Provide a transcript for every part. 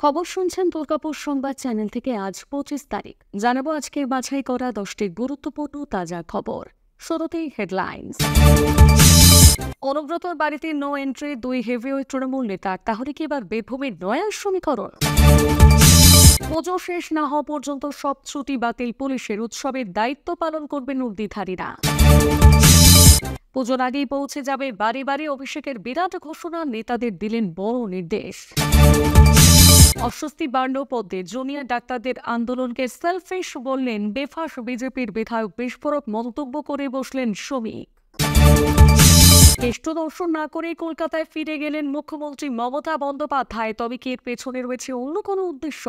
খবর শুনছেন দুর্গাপুর সংবাদ চ্যানেল থেকে। আজ 25 তারিখ জানাবো আজকে বাছাই করা 10টি গুরুত্বপূর্ণ তাজা খবর। শুরুতেই হেডলাইন্স। অনুব্রতর বাড়িতে নো এন্ট্রি 2 হেভিওয়েট তৃণমূল নেতা, তাহলে কি এবার বেভূমির নয়া সমীকরণ? পুজো শেষ না হওয়া পর্যন্ত সব ছুটি বাতিল পুলিশের, উৎসবের দায়িত্ব পালন করবেন উর্দিধারীরা। পুজোর আগেই পৌঁছে যাবে বাড়ি বাড়ি অভিষেকের বিরাট ঘোষণা, নেতাদের দিলেন বড় নির্দেশ। অস্বস্তি বাড়ল পদে, জুনিয়র ডাক্তারদের আন্দোলনকে সেলফিশ বললেন বেফাস বিজেপির বিধায়ক, বিস্ফোরক মন্তব্য করে বসলেন শ্রমিক। কেষ্ট দর্শন না করে কলকাতায় ফিরে গেলেন মুখ্যমন্ত্রী মমতা বন্দ্যোপাধ্যায়, তবে কি এর পেছনে রয়েছে অন্য কোনো উদ্দেশ্য?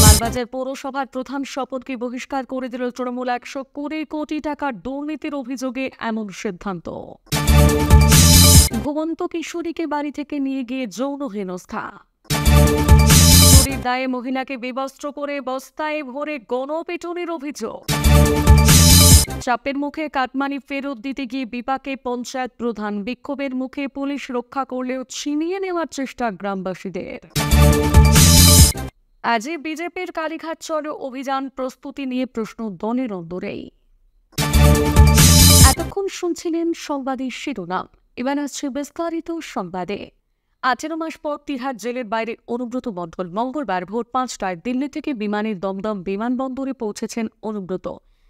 মালবাজার পৌরসভার প্রধান শপথকে বহিষ্কার করে দিল তৃণমূল। 120 কোটি টাকার দুর্নীতির অভিযোগে এমন সিদ্ধান্ত। ঘুমন্ত কিশোরীকে বাড়ি থেকে নিয়ে গিয়ে যৌন হেনস্থা। চুরির দায়ে মহিলাকে বিবস্ত্র করে বস্তায় ভরে গণপিটুনির অভিযোগ। চাপের মুখে কাটমানি ফেরত দিতে গিয়ে বিপাকে পঞ্চায়েত প্রধান, বিক্ষোভের মুখে পুলিশ রক্ষা করলেও ছিনিয়ে নেওয়ার চেষ্টা গ্রামবাসীদের। আজই বিজেপির কালীঘাট চলো অভিযান প্রস্তুতি নিয়ে প্রশ্ন দলের অন্দরেই। এতক্ষণ শুনছিলেন সংবাদের শিরোনাম, এবার আসছে বিস্তারিত সংবাদে। 18 মাস পর তিহার জেলের বাইরে অনুব্রত মণ্ডল মঙ্গলবার ভোর 5টায় দিল্লি থেকে বিমানের দমদম বিমানবন্দরে পৌঁছেছেন অনুব্রত।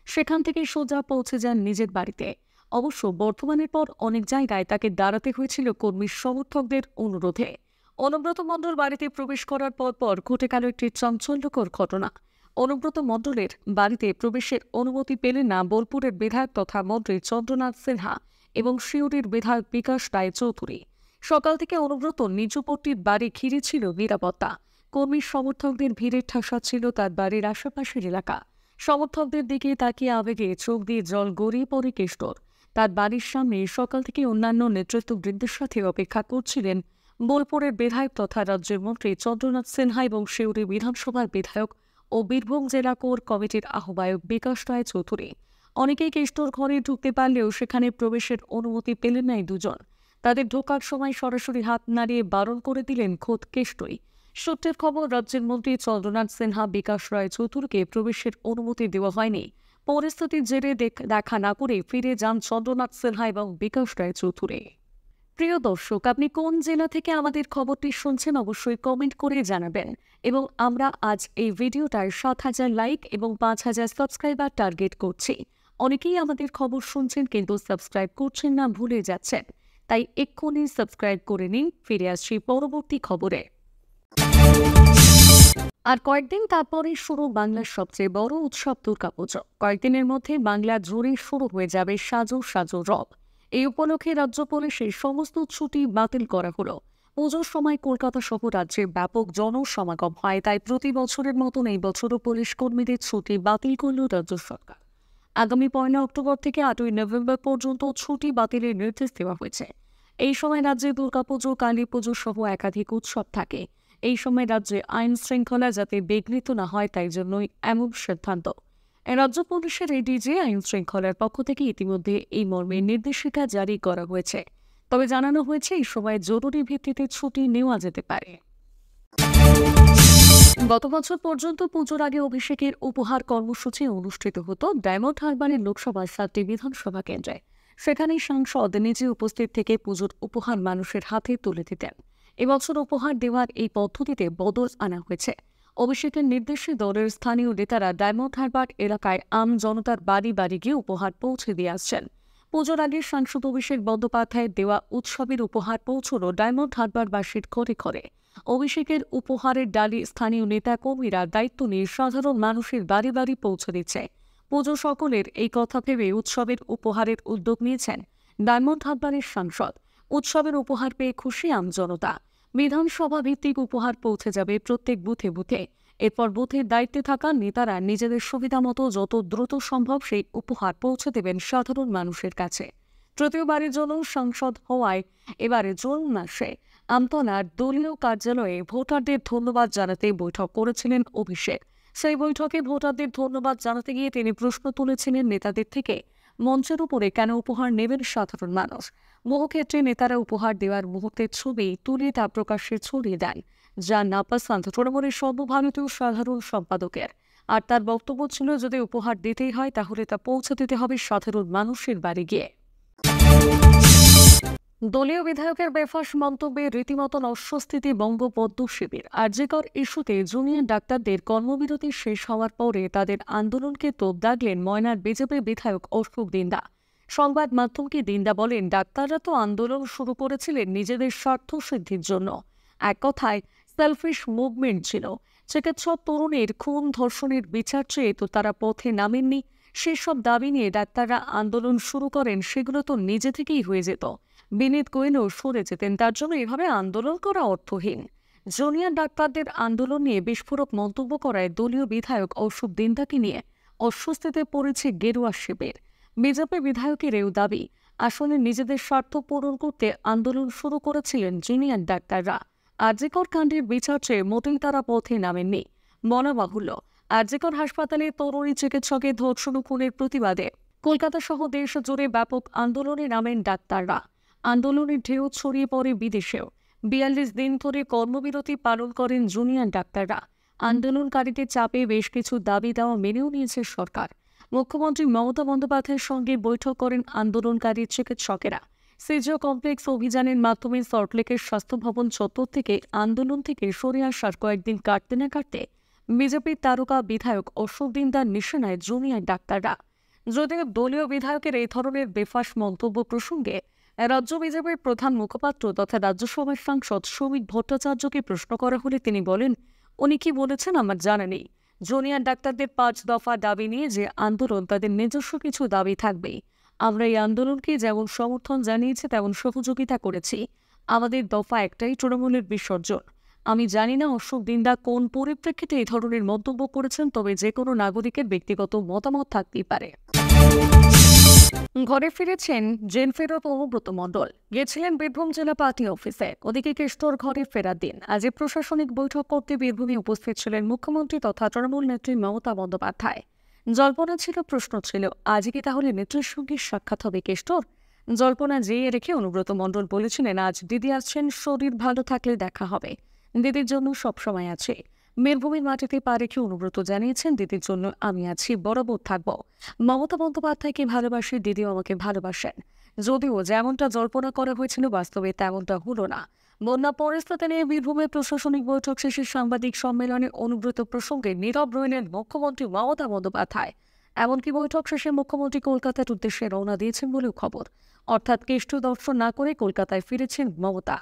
সেখান থেকে সোজা পৌঁছে যান নিজের বাড়িতে। অবশ্য বর্তমানের পর অনেক জায়গায় তাকে দাঁড়াতে হয়েছিল কর্মী সমর্থকদের অনুরোধে। অনুব্রত মণ্ডল বাড়িতে প্রবেশ করার পর ঘটে গেল একটি চাঞ্চল্যকর ঘটনা। অনুব্রত মণ্ডলের বাড়িতে প্রবেশের অনুমতি পেলেন না বোলপুরের বিধায়ক তথা মন্ত্রী চন্দ্রনাথ সিনহা এবং সিউড়ির বিধায়ক বিকাশ রায় চৌধুরী। সকাল থেকে অনুব্রত নিজপট্টির বাড়ি ঘিরে ছিল নিরাপত্তা। কর্মী সমর্থকদের ভিড়ে ঠাসাচ্ছিল তার বাড়ির আশেপাশের এলাকা। সমর্থকদের দিকে তাকিয়ে আবেগে চোখ দিয়ে জল গড়িয়ে পড়ে কেষ্টর। তার বাড়ির সামনে সকাল থেকে অন্যান্য নেতৃত্ববৃন্দের সাথে অপেক্ষা করছিলেন বোলপুরের বিধায়ক তথা রাজ্যের মন্ত্রী চন্দ্রনাথ সিনহা এবং সিউড়ি বিধানসভার বিধায়ক ও বীরভূম জেলা কোর কমিটির আহ্বায়ক বিকাশ রায় চৌধুরী। অনেকেই কেষ্টর ঘরে ঢুকতে পারলেও সেখানে প্রবেশের অনুমতি পেলেন না এই দুজন। তাদের ঢোকার সময় সরাসরি হাত নাড়িয়ে বারণ করে দিলেন খোদ কেষ্টই। সূত্রের খবর, রাজ্যের মন্ত্রী চন্দ্রনাথ সিনহা বিকাশ রায় চৌধুরীকে প্রবেশের অনুমতি দেওয়া হয়নি। পরিস্থিতির জেরে দেখা না করে ফিরে যান চন্দ্রনাথ সিনহা এবং বিকাশ রায় চৌধুরী। প্রিয় দর্শক, আপনি কোন জেলা থেকে আমাদের খবরটি শুনছেন অবশ্যই কমেন্ট করে জানাবেন। এবং আমরা আজ এই ভিডিওটার 7,000 লাইক এবং 5,000 সাবস্ক্রাইবার টার্গেট করছি। অনেকেই আমাদের খবর শুনছেন কিন্তু সাবস্ক্রাইব করছেন না, ভুলে যাচ্ছেন। তাই এক্ষুনি সাবস্ক্রাইব করে নিন। ফিরে আসছি পরবর্তী খবরে। আর কয়েকদিন তারপরে শুরু বাংলার সবচেয়ে বড় উৎসব দুর্গাপুজো। কয়েকদিনের মধ্যে বাংলা জুড়ে শুরু হয়ে যাবে সাজো সাজো রব। এই উপলক্ষে রাজ্য পুলিশের সমস্ত ছুটি বাতিল করা হলো। পুজোর সময় কলকাতা সহ রাজ্যে ব্যাপক জনসমাগম হয়, তাই প্রতি বছরের মতন এই বছরও পুলিশ কর্মীদের ছুটি বাতিল করল রাজ্য সরকার। আগামী 1 অক্টোবর থেকে 8 নভেম্বর পর্যন্ত ছুটি বাতিলের নির্দেশ দেওয়া হয়েছে। এই সময় রাজ্যে দুর্গাপুজো, কালী পুজো সহ একাধিক উৎসব থাকে। এই সময় রাজ্যে আইন শৃঙ্খলা যাতে বিঘ্নিত না হয় তাই জন্যই এমন সিদ্ধান্ত। রাজ্য পুলিশের এডিজি আইন শৃঙ্খলার পক্ষ থেকে ইতিমধ্যে এই মর্মে নির্দেশিকা জারি করা হয়েছে। তবে জানানো হয়েছে এই সময় জরুরি ভিত্তিতে ছুটি নেওয়া যেতে পারে। গত বছর পর্যন্ত পুজোর আগে অভিষেকের উপহার কর্মসূচি অনুষ্ঠিত হতো ডায়মন্ড হারবারের লোকসভার 7টি বিধানসভা কেন্দ্রে। সেখানে সাংসদ নিজে উপস্থিত থেকে পুজোর উপহার মানুষের হাতে তুলে দিতেন। এবছর উপহার দেওয়ার এই পদ্ধতিতে বদল আনা হয়েছে। অভিষেকের নির্দেশে দলের স্থানীয় নেতারা ডায়মন্ড হারবার এলাকায় আম জনতার বাড়ি বাড়ি গিয়ে উপহার পৌঁছে দিয়ে আসছেন। পুজোর আগে সাংসদ অভিষেক বন্দ্যোপাধ্যায়ের দেওয়া উৎসবের উপহার পৌঁছল ডায়মন্ড হারবারবাসীর ঘরে ঘরে। অভিষেকের উপহারের ডালি স্থানীয় নেতা কর্মীরা দায়িত্ব নিয়ে সাধারণ মানুষের বাড়ি বাড়ি পৌঁছে দিচ্ছে। পুজো সকলের এই কথা ভেবে উৎসবের উপহারের উদ্যোগ নিয়েছেন ডায়মন্ড হারবারের সাংসদ। উৎসবের উপহার পেয়ে খুশি আম জনতা। বিধানসভা ভিত্তিক উপহার পৌঁছে যাবে প্রত্যেক বুথে বুথে। এরপর বুথের দায়িত্বে থাকা নেতারা নিজেদের সুবিধা মতো যত দ্রুত সম্ভব সেই উপহার পৌঁছে দেবেন সাধারণ মানুষের কাছে। তৃতীয়বারের জন্য সাংসদ হওয়ায় এবারে জুন মাসে আমতলার দলীয় কার্যালয়ে ভোটারদের ধন্যবাদ জানাতে বৈঠক করেছিলেন অভিষেক। সেই বৈঠকে ভোটারদের ধন্যবাদ জানাতে গিয়ে তিনি প্রশ্ন তুলেছিলেন নেতাদের থেকে, মঞ্চের উপরে কেন উপহার নেবেন সাধারণ মানুষ? বহু ক্ষেত্রে নেতারা উপহার দেওয়ার মুহূর্তের ছবি তুলে তা প্রকাশ্যে ছড়িয়ে দেন, যা নাপাসান্ত তৃণমূলের সর্বভারতীয় সাধারণ সম্পাদকের। আর তার বক্তব্য ছিল, যদি উপহার দিতেই হয় তাহলে তা পৌঁছে দিতে হবে সাধারণ মানুষের বাড়ি গিয়ে। দলীয় বিধায়কের বেফাঁস মন্তব্যে রীতিমতন অস্বস্তিতে বঙ্গবন্ধু শিবির। আরজিকর ইস্যুতে জুনিয়র ডাক্তারদের কর্মবিরতি শেষ হওয়ার পরে তাদের আন্দোলনকে তোপ দাগলেন ময়নার বিজেপি বিধায়ক অশোক দিন্দা। সংবাদ মাধ্যমকে দিন্দা বলেন, ডাক্তাররা তো আন্দোলন শুরু করেছিলেন নিজেদের স্বার্থ সিদ্ধির জন্য। এক কথায় সেলফিশ মুভমেন্ট ছিল। চিকিৎসক তরুণের খুন ধর্ষণের বিচার চেয়ে তো তারা পথে নামেননি। সেসব দাবি নিয়ে ডাক্তাররা আন্দোলন শুরু করেন, সেগুলো তো নিজে থেকেই হয়ে যেত। বিনীত গোয়েলও সরে যেতেন, তার জন্য এভাবে আন্দোলন করা অর্থহীন। জুনিয়র ডাক্তারদের আন্দোলন নিয়ে বিস্ফোরক মন্তব্য করায় দলীয় বিধায়ক অশোক দিন্দাকে নিয়ে অস্বস্তিতে পড়েছে গেরুয়া শিবির। বিজেপি বিধায়কের এও দাবি, আসলে নিজেদের স্বার্থ পূরণ করতে আন্দোলন শুরু করেছিলেন জুনিয়র ডাক্তাররা। আরজিকর কাণ্ডের বিচার চেয়ে মোটেই তারা পথে নামেননি। বলা বাহুল্য, আরজিকর হাসপাতালে তরুণী চিকিৎসকের ধর্ষণ ও খুনের প্রতিবাদে কলকাতা সহ দেশ জুড়ে ব্যাপক আন্দোলনে নামেন ডাক্তাররা। আন্দোলনের ঢেউ ছড়িয়ে পড়ে বিদেশেও। ৪২ দিন ধরে কর্মবিরতি পালন করেন জুনিয়র ডাক্তাররা। আন্দোলনকারীদের চাপে বেশ কিছু দাবি দেওয়া মেনেও নিয়েছে সরকার। মুখ্যমন্ত্রী মমতা বন্দ্যোপাধ্যায়ের সঙ্গে বৈঠক করেন আন্দোলনকারী চিকিৎসকেরা। সিজিও কমপ্লেক্স অভিযানের মাধ্যমে সল্টলেকের স্বাস্থ্য ভবন চত্বর থেকে আন্দোলন থেকে সরে আসার কয়েকদিন কাটতে না কাটতে বিজেপির তারকা বিধায়ক অশোক দিন্দার নিশানায় জুনিয়র ডাক্তাররা। যদিও দলীয় বিধায়কের এই ধরনের বেফাঁস মন্তব্য প্রসঙ্গে রাজ্য বিজেপির প্রধান মুখপাত্র তথা রাজ্যসভার সাংসদ শ্রমিক ভট্টাচার্যকে প্রশ্ন করা হলে তিনি বলেন, উনি কি বলেছেন আমার জানা নেই। জুনিয়র ডাক্তারদের ৫ দফা দাবি নিয়ে যে আন্দোলন, তাদের নিজস্ব কিছু দাবি থাকবেই। আমরা এই আন্দোলনকে যেমন সমর্থন জানিয়েছি তেমন সহযোগিতা করেছি। আমাদের দফা একটাই, তৃণমূলের বিসর্জন। আমি জানি না অশোক দিন্দা কোন পরিপ্রেক্ষিতে এই ধরনের মন্তব্য করেছেন, তবে যে কোনো নাগরিকের ব্যক্তিগত মতামত থাকতেই পারে। ঘরে ফিরেছেন জেল ফেরত অনুব্রত মণ্ডল। গেছিলেন বীরভূম জেলা পার্টি অফিসে। ওদিকে কেষ্টর ঘরে ফেরার দিন আজ প্রশাসনিক বৈঠক করতে বীরভূমে উপস্থিত ছিলেন মুখ্যমন্ত্রী তথা তৃণমূল নেত্রী মমতা বন্দ্যোপাধ্যায়। জল্পনা ছিল, প্রশ্ন ছিল, আজ কি তাহলে নেত্রীর সঙ্গে সাক্ষাৎ হবে কেষ্টর? জল্পনা যেয়ে রেখে অনুব্রত মণ্ডল বলেছিলেন, আজ দিদি আসছেন, শরীর ভালো থাকলে দেখা হবে। দিদির জন্য সবসময় আছে। বীরভূমের মাটিতে পা রেখে অনুব্রত জানিয়েছেন, দিদির জন্য আমি আছি, বরাবর থাকব। মমতা বন্দ্যোপাধ্যায়কে ভালোবাসি, দিদিও আমাকে ভালোবাসেন। যদিও যেমনটা জল্পনা করা হয়েছিল, বাস্তবে তেমনটা হলো না। বন্যা পরিস্থিতি নিয়ে বীরভূমের প্রশাসনিক বৈঠক শেষে সাংবাদিক সম্মেলনে অনুব্রত প্রসঙ্গে নীরব রইলেন মুখ্যমন্ত্রী মমতা বন্দ্যোপাধ্যায়। এমনকি বৈঠক শেষে মুখ্যমন্ত্রী কলকাতার উদ্দেশ্যে রওনা দিয়েছেন বলেও খবর। অর্থাৎ কেষ্ট দর্শন না করে কলকাতায় ফিরেছেন মমতা।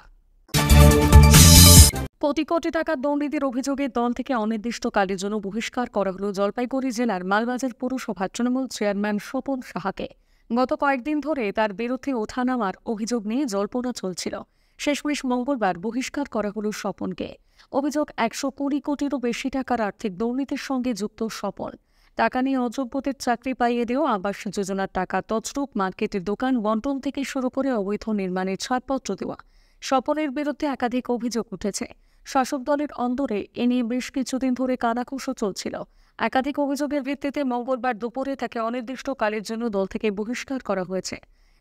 কোটি কোটি টাকার দুর্নীতির অভিযোগে দল থেকে অনির্দিষ্টকালের জন্য বহিষ্কার করা হল জলপাইগুড়ি জেলার মালবাজার পৌরসভার তৃণমূল চেয়ারম্যান স্বপন সাহাকে। গত কয়েকদিন ধরে তার বিরুদ্ধে ওঠানামার অভিযোগ নিয়ে জল্পনা চলছিল। শেষমেশ মঙ্গলবার বহিষ্কার করা হল স্বপনকে। অভিযোগ, ১২০ কোটিরও বেশি টাকার আর্থিক দুর্নীতির সঙ্গে যুক্ত স্বপন। টাকা নিয়ে অযোগ্যদের চাকরি পাইয়ে দেওয়া, আবাস যোজনার টাকা তছরূপ, মার্কেটের দোকান বন্টন থেকে শুরু করে অবৈধ নির্মাণের ছাড়পত্র দেওয়া। স্বপনের বিরুদ্ধে একাধিক অভিযোগ উঠেছে। শাসক দলের অন্দরে এ নিয়ে বেশ কিছুদিন ধরে কানাঘুষো চলছিল। একাধিক অভিযোগের ভিত্তিতে মঙ্গলবার দুপুরে তাকে অনির্দিষ্টকালের জন্য দল থেকে বহিষ্কার করা হয়েছে।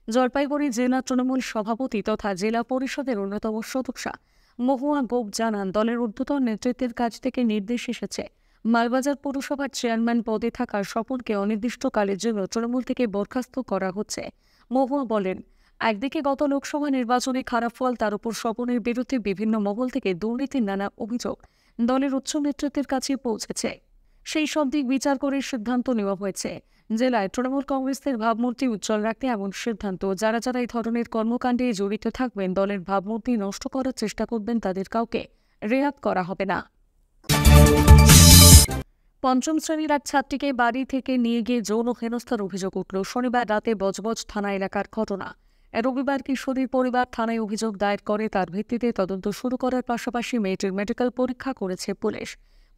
জলপাইগুড়ি জেলা তৃণমূল সভাপতি তথা জেলা পরিষদের অন্যতম সদস্যা মহুয়া গোপ জানান, দলের ঊর্ধ্বতন নেতৃত্বের কাছ থেকে নির্দেশ এসেছে মালবাজার পৌরসভার চেয়ারম্যান পদে থাকা স্বপনকে অনির্দিষ্টকালের জন্য তৃণমূল থেকে বরখাস্ত করা হচ্ছে। মহুয়া বলেন, একদিকে গত লোকসভা নির্বাচনে খারাপ ফল, তার উপর স্বপনের বিরুদ্ধে বিভিন্ন মহল থেকে দুর্নীতির নানা অভিযোগ দলের উচ্চ নেতৃত্বের কাছে পৌঁছেছে। সেই সব দিক বিচার করে সিদ্ধান্ত নেওয়া হয়েছে। জেলায় তৃণমূল কংগ্রেসের ভাবমূর্তি উজ্জ্বল রাখতে এমন সিদ্ধান্ত, যারা যারা এই ধরনের কর্মকাণ্ডে জড়িত থাকবেন, দলের ভাবমূর্তি নষ্ট করার চেষ্টা করবেন, তাদের কাউকে রেহাত করা হবে না। পঞ্চম শ্রেণীর এক ছাত্রীকে বাড়ি থেকে নিয়ে গিয়ে যৌন হেনস্থার অভিযোগ উঠল। শনিবার রাতে বজবজ থানা এলাকার ঘটনা। রবিবার কিশোরীর পরিবার থানায় অভিযোগ দায়ের করে। তার ভিত্তিতে তদন্ত শুরু করার পাশাপাশি মেয়েটির মেডিকেল পরীক্ষা করেছে পুলিশ।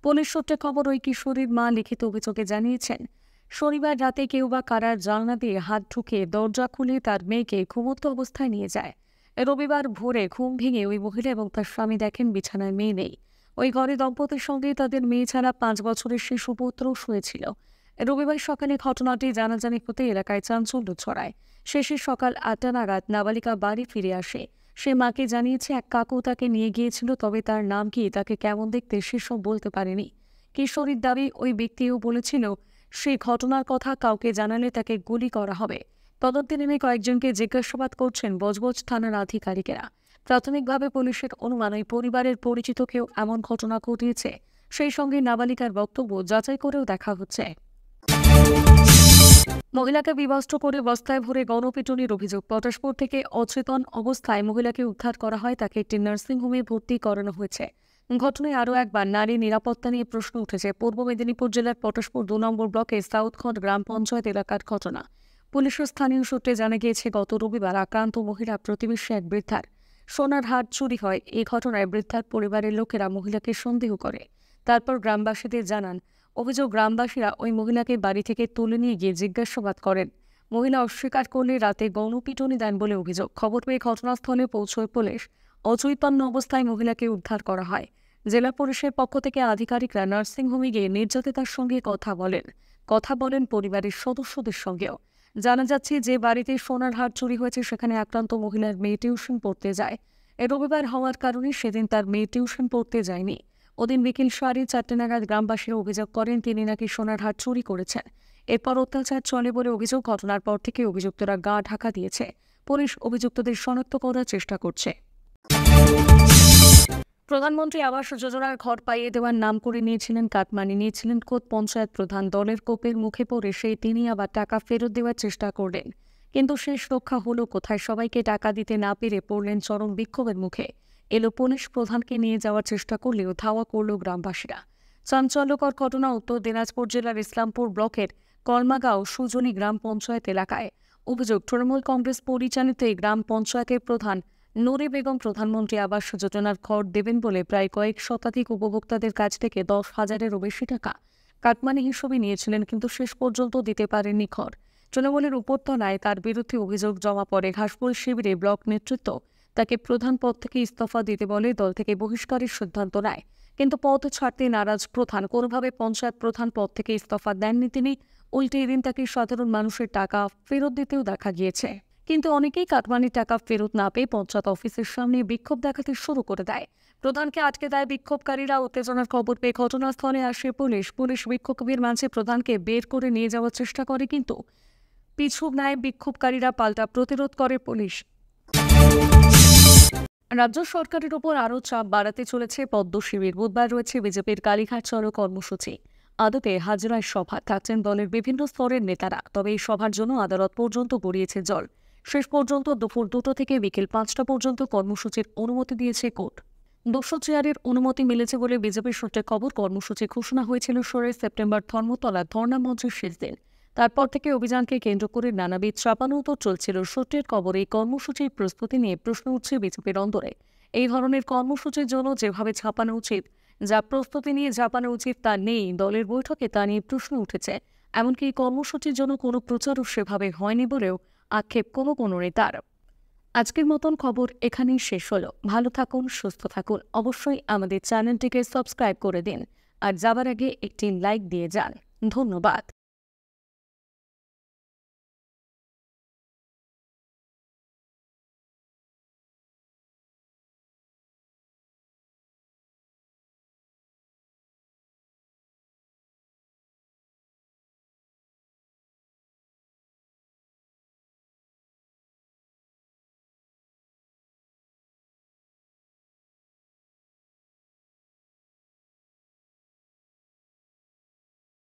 পুলিশ সূত্রে খবর, ওই কিশোরীর মা লিখিত অভিযোগে জানিয়েছেন, শনিবার রাতে কেউ বা কারার জানলা দিয়ে হাত ঢুকে দরজা খুলে তার মেয়েকে ঘুমন্ত অবস্থায় নিয়ে যায়। রবিবার ভোরে ঘুম ভেঙে ওই মহিলা এবং তার স্বামী দেখেন বিছানায় মেয়ে নেই। ওই ঘরে দম্পতির সঙ্গে তাদের মেয়ে ছাড়া ৫ বছরের শিশু পুত্রও শুয়েছিল। রবিবার সকালে ঘটনাটি জানাজানি হতে এলাকায় চাঞ্চল্য ছড়ায়। শেষে সকাল ৮টা নাগাদ নাবালিকা বাড়ি ফিরে আসে। সে মাকে জানিয়েছে এক কাকু তাকে নিয়ে গিয়েছিল, তবে তার নাম কি, তাকে কেমন দেখতে সেসব বলতে পারেনি। কিশোরীর দাবি ওই ব্যক্তিও বলেছিল সেই ঘটনার কথা কাউকে জানালে তাকে গুলি করা হবে। তদন্তে নেমে কয়েকজনকে জিজ্ঞাসাবাদ করছেন বজবজ থানার আধিকারিকেরা। প্রাথমিকভাবে পুলিশের অনুমান ওই পরিবারের পরিচিত কেউ এমন ঘটনা ঘটিয়েছে। সেই সঙ্গে নাবালিকার বক্তব্য যাচাই করেও দেখা হচ্ছে। মহিলাকে বিবস্ত্র করে বস্তায় ভরে গণপিটুনির অভিযোগ। পটাশপুর থেকে অচেতন অবস্থায় মহিলাকে উদ্ধার করা হয়, তাকে একটি নার্সিংহোমে ভর্তি করানো হয়েছে। ঘটনায় আরও একবার নারী নিরাপত্তা নিয়ে প্রশ্ন উঠেছে। পূর্ব মেদিনীপুর জেলার পটাশপুর 2 নম্বর ব্লকের সাউথখন্ড গ্রাম পঞ্চায়েত এলাকার ঘটনা। পুলিশের স্থানীয় সূত্রে জানা গিয়েছে, গত রবিবার আক্রান্ত মহিলা প্রতিবেশী এক বৃদ্ধার সোনার হার চুরি হয়। এই ঘটনায় বৃদ্ধার পরিবারের লোকেরা মহিলাকে সন্দেহ করে। তারপর গ্রামবাসীদের জানান। অভিযোগ, গ্রামবাসীরা ওই মহিলাকে বাড়ি থেকে তুলে নিয়ে গিয়ে জিজ্ঞাসাবাদ করেন। মহিলা অস্বীকার করলে রাতে গণপিটুনি দেন বলে অভিযোগ। খবর পেয়ে ঘটনাস্থলে পৌঁছয় পুলিশ। অচৈতন্য অবস্থায় মহিলাকে উদ্ধার করা হয়। জেলা পুলিশের পক্ষ থেকে আধিকারিকরা নার্সিংহোমে গিয়ে নির্যাতিতার সঙ্গে কথা বলেন পরিবারের সদস্যদের সঙ্গেও। জানা যাচ্ছে, যে বাড়িতে সোনার হার চুরি হয়েছে সেখানে আক্রান্ত মহিলার মেয়ে টিউশন পড়তে যায়। রবিবার হওয়ার কারণে সেদিন তার মেয়ে টিউশন পড়তে যায়নি। ওদিন বিকেল 4:30 নাগাদ গ্রামবাসীরা অভিযোগ করেন তিনি নাকি সোনার হার চুরি করেছেন। এরপর অত্যাচার চলে বলে অভিযোগ। ঘটনার পর থেকে অভিযুক্তরা গা ঢাকা দিয়েছে। পুলিশ অভিযুক্তদের শনাক্ত করার চেষ্টা করছে। প্রধানমন্ত্রী আবাস যোজনার ঘর পাইয়ে দেওয়ার নাম করে নিয়েছিলেন কাটমানি, নিয়েছিলেন খোদ পঞ্চায়েত প্রধান। দলের কোপের মুখে পড়ে তিনি আবার টাকা ফেরত দেওয়ার চেষ্টা করলেন, কিন্তু শেষ রক্ষা হলো কোথায়? সবাইকে টাকা দিতে না পেরে পড়লেন চরম বিক্ষোভের মুখে। এলো পুলিশ প্রধানকে নিয়ে যাওয়ার চেষ্টা করলেও ধাওয়া করল গ্রামবাসীরা। চাঞ্চল্যকর ঘটনা উত্তর দিনাজপুর জেলার ইসলামপুর ব্লকের কলমাগাঁও সুজনী গ্রাম পঞ্চায়েত এলাকায়। অভিযোগ, তৃণমূল কংগ্রেস পরিচালিত এই গ্রাম পঞ্চায়েতের প্রধান নুরি বেগম প্রধানমন্ত্রী আবাস যোজনার ঘর দেবেন বলে প্রায় কয়েক শতাধিক উপভোক্তাদের কাছ থেকে 10,000-এরও বেশি টাকা কাটমানি হিসেবে নিয়েছিলেন, কিন্তু শেষ পর্যন্ত দিতে পারেননি ঘর। তৃণমূলের উপরতলায় তার বিরুদ্ধে অভিযোগ জমা পড়ে। ঘাসফুল শিবিরে ব্লক নেতৃত্ব তাকে প্রধান পদ থেকে ইস্তফা দিতে বলে দল থেকে বহিষ্কারের সিদ্ধান্ত নেয়, কিন্তু পদ ছাড়তে নারাজ প্রধান কোনোভাবে পঞ্চায়েত প্রধান পদ থেকে ইস্তফা দেননি তিনি। উল্টে এদিন তাকে সাধারণ মানুষের টাকা ফেরত দিতেও দেখা গিয়েছে। কিন্তু অনেকেই কাটমানির টাকা ফেরত না পেয়ে পঞ্চায়েত অফিসের সামনে বিক্ষোভ দেখাতে শুরু করে দেয়। প্রধানকে আটকে দেয় বিক্ষোভকারীরা। উত্তেজনার খবর পেয়ে ঘটনাস্থলে আসে পুলিশ বিক্ষোভের মাঝে প্রধানকে বের করে নিয়ে যাওয়ার চেষ্টা করে, কিন্তু পিছু নেয় বিক্ষোভকারীরা, পাল্টা প্রতিরোধ করে পুলিশ। রাজ্য সরকারের ওপর আরও চাপ বাড়াতে চলেছে পদ্ম শিবির। বুধবার রয়েছে বিজেপির কালীঘাট চলো কর্মসূচি। আদতে হাজরায় সভা, থাকছেন দলের বিভিন্ন স্তরের নেতারা। তবে এই সভার জন্য আদালত পর্যন্ত গড়িয়েছে জল। শেষ পর্যন্ত দুপুর 2টা থেকে বিকেল 5টা পর্যন্ত কর্মসূচির অনুমতি দিয়েছে কোর্ট। 200 চেয়ারের অনুমতি মিলেছে বলে বিজেপির সূত্রে খবর। কর্মসূচি ঘোষণা হয়েছিল 16 সেপ্টেম্বর ধর্মতলা ধর্ণা মঞ্চের শেষ দিন। তারপর থেকে অভিযানকে কেন্দ্র করে নানাবিধ চাপানোতর চলছিল। সূত্রের খবর, এই কর্মসূচির প্রস্তুতি নিয়ে প্রশ্ন উঠছে বিজেপির অন্তরে। এই ধরনের কর্মসূচির জন্য যেভাবে ছাপানো উচিত, যা প্রস্তুতি নিয়ে ছাপানো উচিত তা নেই। দলের বৈঠকে তা নিয়ে প্রশ্ন উঠেছে। এমনকি এই কর্মসূচির জন্য কোনো প্রচারও সেভাবে হয়নি বলেও আক্ষেপ কোনো নেতার। আজকের মতন খবর এখানেই শেষ হলো। ভালো থাকুন, সুস্থ থাকুন। অবশ্যই আমাদের চ্যানেলটিকে সাবস্ক্রাইব করে দিন, আর যাবার আগে একটি লাইক দিয়ে যান। ধন্যবাদ।